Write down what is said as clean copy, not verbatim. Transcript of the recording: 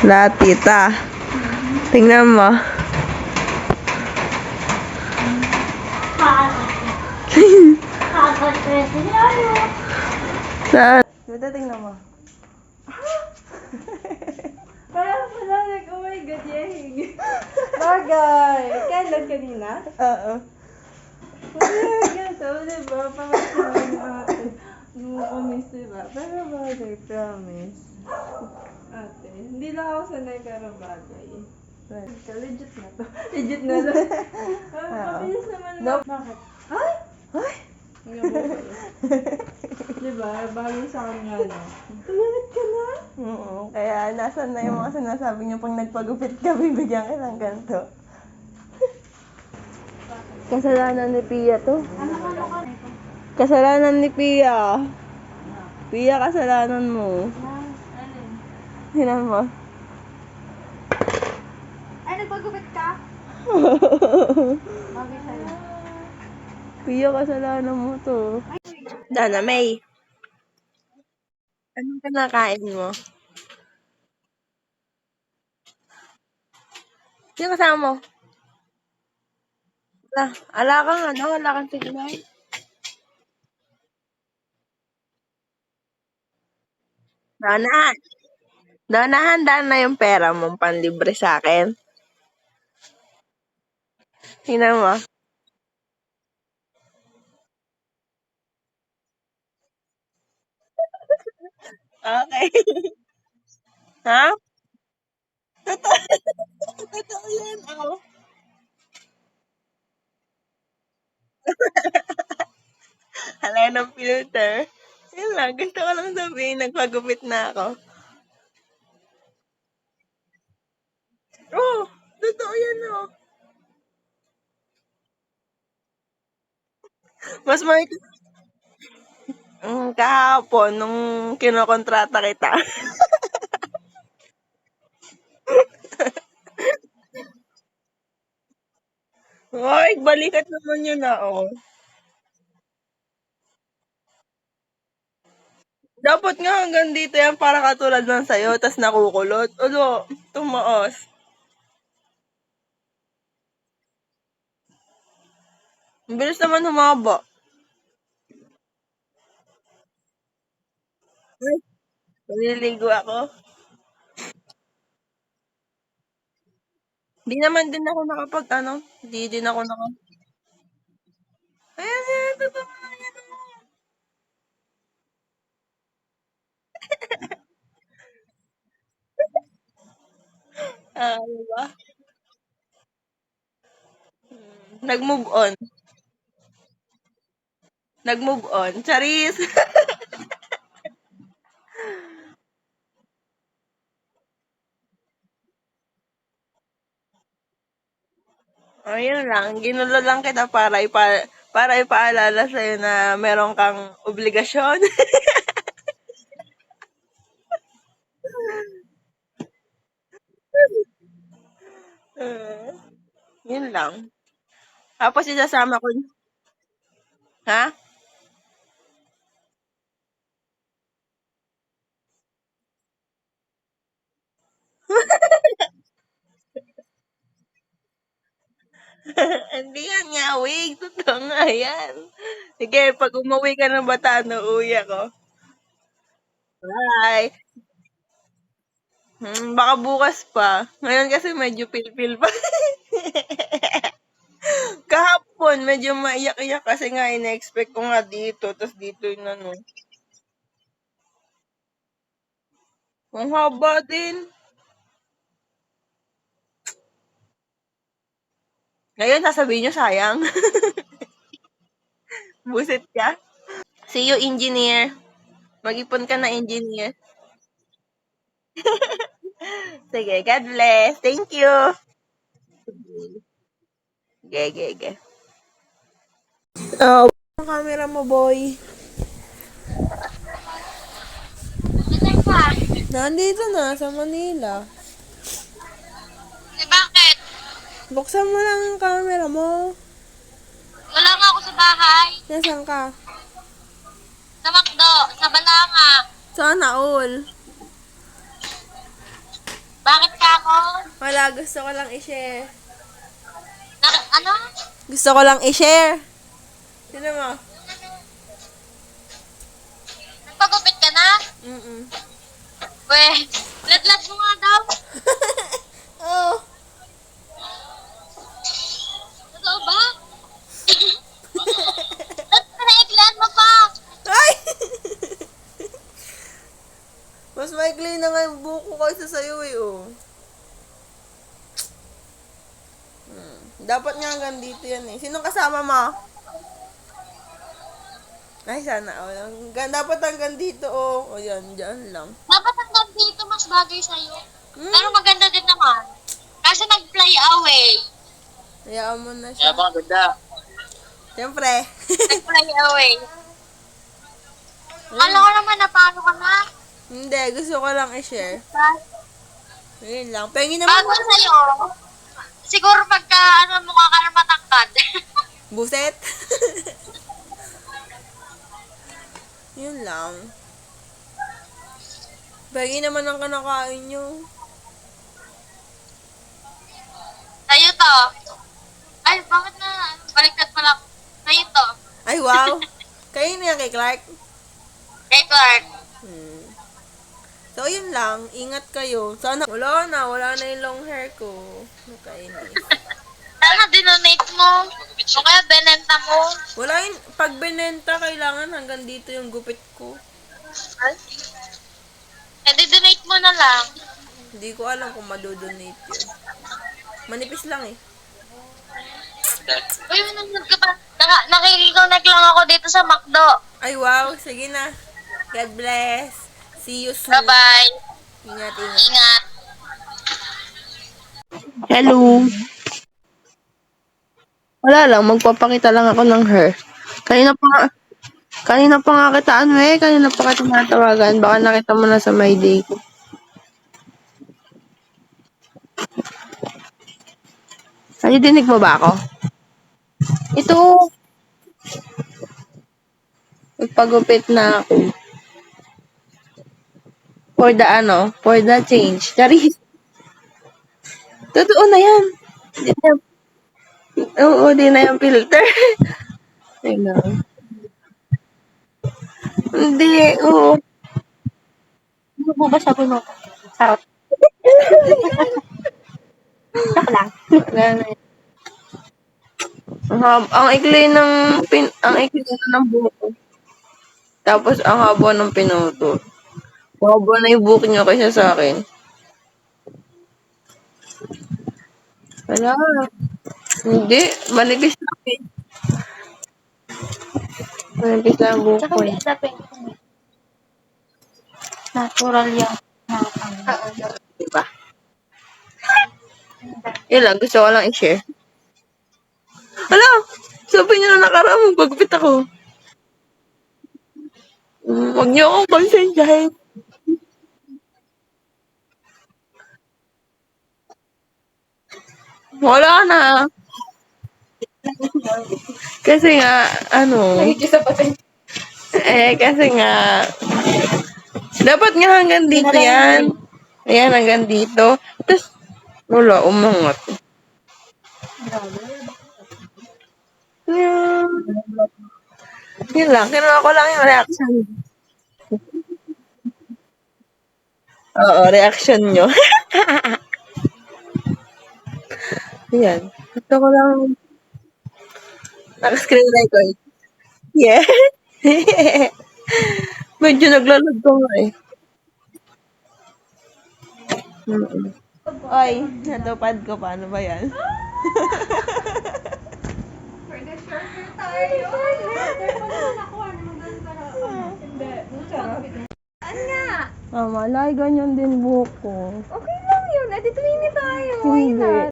Latita. Tingnan mo. Saan? Dito, tingnan mo. Parang pala oh my god, yehing. Bagay! Kailan kanina? Oo. Oh my god, so diba? Parang sinabi ate. Promise diba? Pero bagay, promise. Ate, hindi lang ako sanay pero bagay. Legit na to. Legit na to. Mabilis naman na. Nope. Bakit? Ay! Ay! Nga ba pala? Diba? Bagay sa akin nga no. Tumalit ka na? Oo. Kaya nasan na yung mga sinasabi niyo pang nagpagupit ka, bibigyan ka ng ganito. Kasalanan ni Pia to. Kasalanan ni Pia. Pia, kasalanan mo. Alin? Hinan mo. Ay, nagpagupit ka? Bagay sa'yo. Pia, kasalanan mo to. Dana May, anong kinakain mo? Sino kasama mo? Ala kang ano, wala kang signal. Dana, Dana, handa na yung pera mong panlibre sa akin. Hinan mo. Okay. Ha? Totoo, totoo yan. Oh. Hala ng filter. Yun lang, gusto ko lang sabihin, nagpagupit na ako. Oh, totoo yan oh. Mas may kahapon, nung kinokontrata kita. Ay, balikat naman yun na, oh. Dapat nga hanggang dito yan para katulad ng sayo, tas nakukulot. Ulo, tumaas. Ang bilis naman humaba. Ay, naliligo ako. Di naman din ako nakapag, ano, di din ako ayan, ayan, totoo lang yan. Diba? Nag-move on. Nag-move on. Charis! Ayun lang, ginulo lang kita para ipaalala sa'yo na meron kang obligasyon. Yun lang. Tapos isasama ko, ha? Hindi yan nga, wig. Totoo nga yan. Sige, pag umuwi ka ng Bataan, uuwi ako. Bye! Baka bukas pa. Ngayon kasi medyo pil-pil pa. Kahapon, medyo maiyak-iyak kasi nga ina-expect ko nga dito, tas dito yun ano. Ang haba din. Ngayon, sasabihin nyo sayang. Buset ka. See you, engineer. Mag-ipon ka na, engineer. Sige, God bless. Thank you. Ge, ge, ge. Oh, ang camera mo, boy. Nandito na, sa Manila. Eh, bakit? Buksan mo lang ang camera mo. Wala nga ako sa bahay. Nasaan ka? Sa McDo, sa Balanga. Sana all. Bakit ka ako? Wala, gusto ko lang i-share. Ano? Gusto ko lang i-share. Sino mo? Nagpagupit ka na? Mm-mm. Weh, ladlad mo nga daw. Oh. Totoo ba? Ba't pinaiklaan mo pa? Ay! Mas maikli na nga yung buko kaysa sa'yo eh, oh. Dapat nga hanggang dito yan eh. Sinong kasama mo? Ay, sana. Oh, dapat hanggang dito, oh. O yan, dyan lang. Dapat hanggang dito mas bagay sa'yo. Hmm? Pero maganda din naman. Kasi nag-fly away. Hayaan mo na siya. bang ganda? Siyempre. Nag-fly away. Akala ko naman na paano ka na. Hindi, gusto ko lang i-share. Yun lang. Pengi naman. Bago sa'yo, siguro pagka mukha ka na matangkad. Buset. Yun lang. Pengi naman ang kanakain nyo. Sa'yo to. Ay, bakit na? Baliktad pala. Sa'yo to. Ay, wow. Kayo na yan kay Clark. Kay Clark. So, yun lang. Ingat kayo. Sana, wala na yung long hair ko. Nakainis. Sana dinonate mo. O kaya benenta mo. Wala yun. Pag binenta, kailangan hanggang dito yung gupit ko. Ay. Donate mo na lang. Hindi ko alam kung madodonate yun. Manipis lang eh. Uy, nanonood ka pa. Nakikiconnect lang ako dito sa McDo. Ay, wow. Sige na. God bless. See you soon. Bye-bye. Ingat. Ingat. Hello. Wala lang. Magpapakita lang ako ng hair. Kanina pa nga kita, kanina pa kita natawagan. Baka nakita mo na sa my day ko. Dinig mo ba ako? Ito. Magpagupit na ako. For the change. Charis. Totoo na yan. Oo, di na yung filter. Ayun. Hindi, oo. Ano po ba sabi mo? Sarot. Saka lang. Wala na yun. Ang ikli ng buhok ko. Tapos, ang haba ng pinuto. Haba na yung buhok niya kaysa sa akin. Wala. Hindi. Manipis lang eh. Manipis lang ang buhok Saka ko hindi eh. isapin. Natural yan. Diba? Yun lang. Gusto ko lang i-share. Hala! Sabi niyo na nakaraan, magpagupit ako. Huwag niyo akong konsensyahin. Wala na. Kasi nga, kasi nga, dapat nga hanggang dito yan. Ayan, hanggang dito. Tapos, wala, umangat. Yun lang, kinuha ko lang yung reaction. Oo, reaction nyo. Yan. Gusto ko lang, naka-screen record. Yeah. Medyo naglalag ko nga eh. Oy, natupad ko. Paano ba yan? For the shorter tayo. Hindi. Sarap. Saan nga? Malay, ganyan din buhok ko. Okay lang yun. Edi twinny tayo. Why Hindi. not?